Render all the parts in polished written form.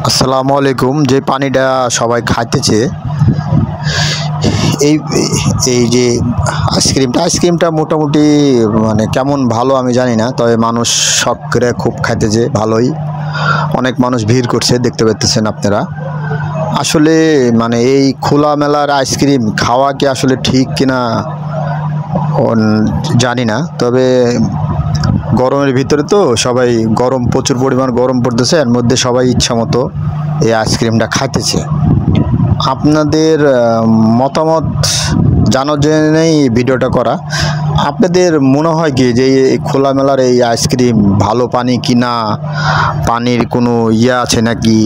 আসসালামু আলাইকুম। যে পানিটা সবাই খাইতেছে, এই এই যে আইসক্রিমটা মোটামুটি মানে কেমন ভালো আমি জানি না, তবে মানুষ শখ করে খুব খাইতেছে ভালোই। অনেক মানুষ ভিড় করছে, দেখতে পাচ্ছেন আপনারা। আসলে মানে এই খোলামেলার আইসক্রিম খাওয়া কি আসলে ঠিক কিনা জানি না, তবে গরমের ভিতরে তো সবাই প্রচুর পরিমাণ গরম পড়তেছে, এর মধ্যে সবাই ইচ্ছা মতো এই আইসক্রিমটা খাইতেছে। আপনাদের মতামত জানার জন্যই ভিডিওটা করা। আপনাদের মনে হয় কি যে এই খোলামেলার এই আইসক্রিম ভালো পানি কি না, পানির কোনো আছে নাকি,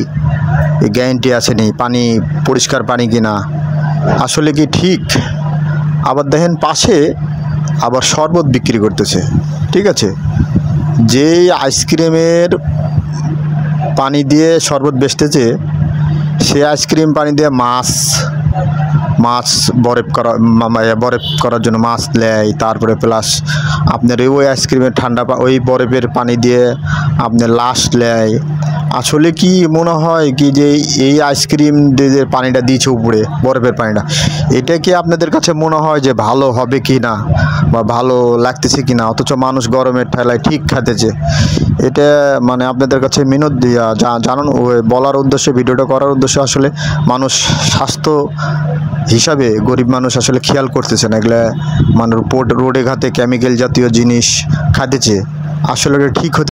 গ্যারান্টি আছে নি পানি পরিষ্কার পানি কি না, আসলে কি ঠিক? আবার দেখেন পাশে আবার শরবত বিক্রি করতেছে, ঠিক আছে। যেই আইসক্রিমের পানি দিয়ে শরবত বেচতেছে, সে আইসক্রিম পানি দিয়ে মাছ বরফ করার জন্য মাছ নেয়, তারপরে প্লাস আপনার ওই আইসক্রিমের ওই বরফের পানি দিয়ে আপনার লাশ নেয়। আসলে কি মনে হয় কি যে এই আইসক্রিম যে পানিটা দিয়েছে উপরে বরফের পানিটা, এটা কি আপনাদের কাছে মনে হয় যে ভালো হবে কি না বা ভালো লাগতেছে কি না, অথচ মানুষ গরমের ঠেলায় ঠিক খাইতেছে? এটা মানে আপনাদের কাছে মিনত দিয়া জানান বলার উদ্দেশ্যে, ভিডিওটা করার উদ্দেশ্য। আসলে মানুষ স্বাস্থ্য হিসাবে গরিব মানুষ আসলে খেয়াল করতেছে না, এগুলা মানুষ রোডে ঘাটে কেমিক্যাল জাতীয় জিনিস খাইতেছে। আসলে এটা ঠিক হতে